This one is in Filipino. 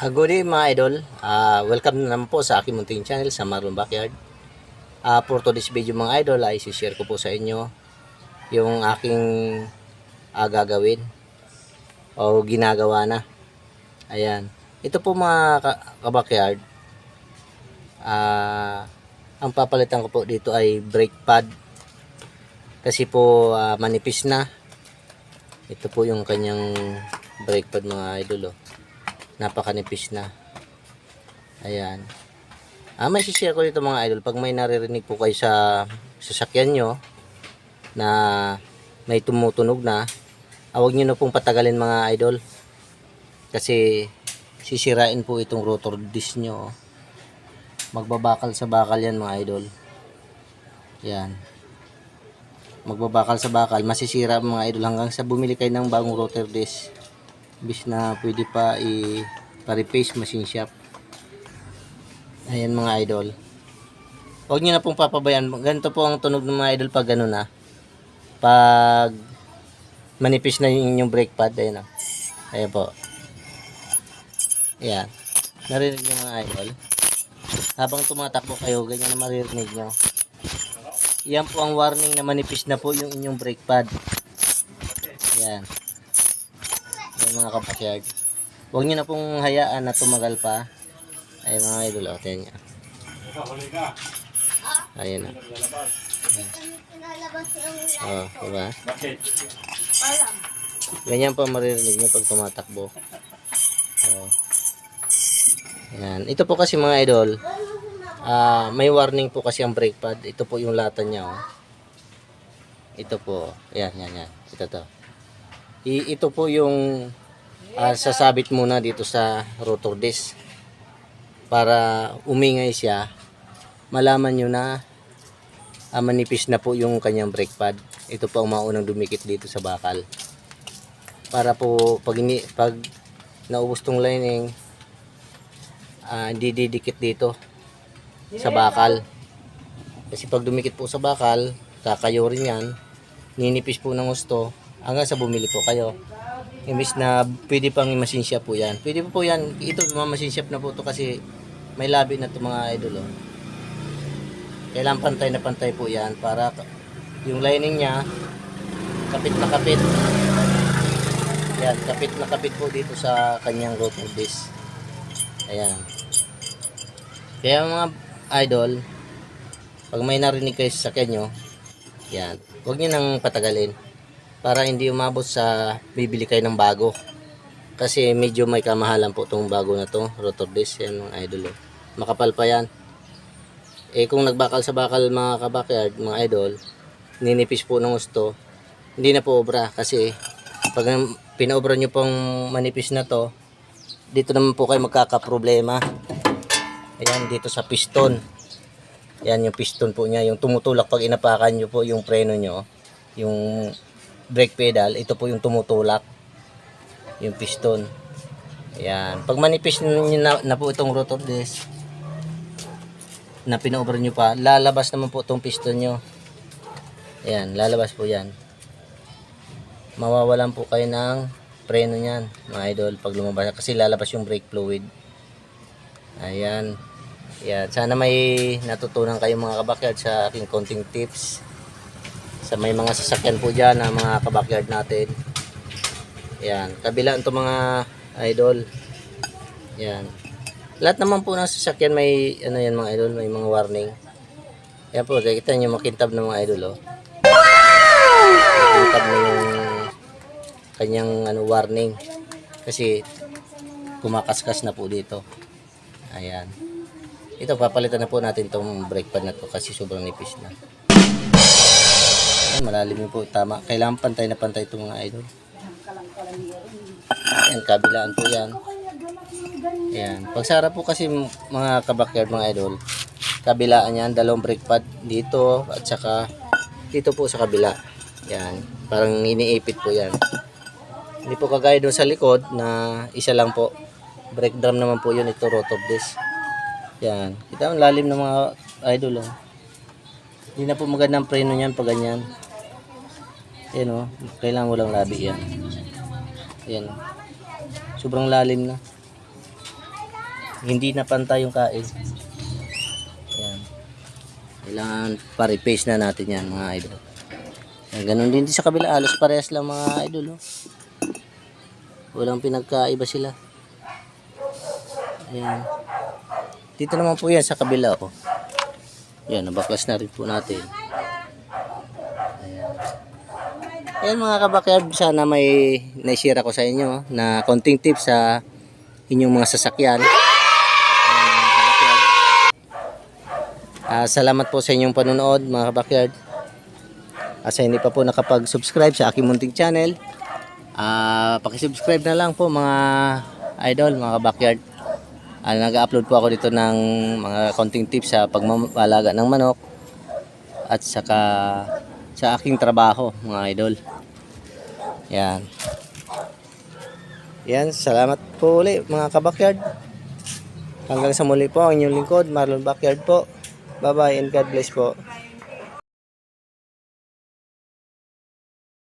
Good day mga idol. Welcome na naman po sa aking munting channel sa Marlon Backyard. For today's video mga idol ay share ko po sa inyo yung aking gagawin o ginagawa na. Ayan. Ito po mga ka-backyard. Ang papalitan ko po dito ay brake pad. Kasi po manipis na. Ito po yung kanyang brake pad mga idol. Napakanipis na. Ayan. May share ko dito mga idol. Pag may naririnig po kayo sa sasakyan nyo na may tumutunog na, huwag nyo na pong patagalin mga idol. Kasi sisirain po itong rotor disc nyo. Magbabakal sa bakal yan mga idol. Ayan. Magbabakal sa bakal. Masisira mga idol hanggang sa bumili kayo ng bagong rotor disc. Bis na pwede pa i-replace machine shop. Ayan mga idol. Huwag nyo na pong papabayaan. Ganito po ang tunog ng mga idol pag gano'n na. Pag manipis na yung inyong brake pad. Ayan o. Ayan po. Ayan. Narinig nyo mga idol. Habang tumatakbo kayo, ganyan na maririnig nyo. Yan po ang warning na manipis na po yung inyong brake pad. Ayan. Mga ka-backyard. Huwag nyo na pong hayaan na tumagal pa. Ay mga idol, tingnan nyo. Ayan na. Diba? Ganyan pa maririnig nyo pag tumatakbo. Ayan. Ito po kasi mga idol, may warning po kasi ang brake pad. Ito po yung lata nya. Ito po. Ayan. Ito to. Ito po yung sasabit muna dito sa rotor disc para umingay siya, malaman nyo na manipis na po yung kanyang brake pad. Ito po ang maunang dumikit dito sa bakal para po pag naubos tong lining, hindi didikit dito sa bakal. Kasi pag dumikit po sa bakal, kakayo rin yan, ninipis po ng gusto hanggang sa bumili po kayo. Imbis na pwede pang machine shop po yan. Pwede po yan. Ito mga machine shop na po ito kasi may labi na ito mga idol. Kailangan pantay na pantay po yan para yung lining niya kapit na kapit. Yan, kapit na kapit po dito sa kanyang rotor disc. Ayan. Kaya mga idol, pag may narinig kayo sa sasakyan nyo, yan, huwag nyo nang patagalin. Para hindi umabot sa bibili kayo ng bago. Kasi medyo may kamahalan po itong bago na to, rotor disc. Yan mga idol. Makapal pa yan. Kung nagbakal sa bakal mga ka-backyard, mga idol, ninipis po ng gusto, hindi na po obra. Kasi pag pinaobra nyo pong manipis na to, dito naman po kayo magkakaproblema. Ayan, dito sa piston. Yan yung piston po niya. Yung tumutulak pag inapakan nyo po yung preno nyo. Yung brake pedal, ito po yung tumutulak yung piston. Ayan. Pag manipis na po itong rotor disc na pinaobra nyo pa, lalabas naman po itong piston nyo. Ayan, lalabas po yan. Mawawalan po kayo ng preno nyan mga idol pag lumabas kasi lalabas yung brake fluid. Ayan. Ayan. Sana may natutunan kayo mga ka-backyard sa aking konting tips sa may mga sasakyan po dyan na mga ka-backyard natin. Ayan, kabilaan to mga idol. Ayan, lahat naman po ng sasakyan may ano yan mga idol, may mga warning. Ayan po, kita nyo makintab ng mga idol. Makintab na yung kanyang warning kasi kumakaskas na po dito. Ayan, ito papalitan na po natin tong brake pad na to kasi sobrang nipis na. Malalim yun po, tama. Kailangan pantay na pantay itong mga idol. Ayan, kabilaan po yan. Ayan. Pagsara po kasi mga ka-backyard mga idol, kabilaan yan, dalawang brake pad dito at saka dito po sa kabila. Ayan. Parang iniipit po yan. Hindi po kagaya doon sa likod na isa lang po. Brake drum naman po yun, ito rotor disc. Ayan. Kita ang lalim ng mga idol. Hindi na po magandang preno niyan pag ganyan. Ayan kailangan walang labi yan. Ayan. Sobrang lalim na. Hindi na pantay yung kain. Yan. Kailangan pa-repace na natin yan mga idol. Yan, ganun din sa kabila. Halos parehas lang mga idol. Oh. Walang pinagkaiba sila. Ayan. Dito naman po yan sa kabila. Oh. Yan, nabaklas na rin po natin. Ayan. Ayan mga kabakyard, sana may naishare ako sa inyo na konting tips sa inyong mga sasakyan. Salamat po sa inyong panonood mga kabakyard. Sa hindi pa po nakapag-subscribe sa aking munting channel, pakisubscribe na lang po mga idol, mga kabakyard. Nag-upload po ako dito ng mga konting tips sa pagmamalaga ng manok at saka sa aking trabaho mga idol. Yan. Yan, salamat po ulit mga kabakyard. Hanggang sa muli po ang inyong lingkod, Marlon Backyard po. Bye bye and God bless po.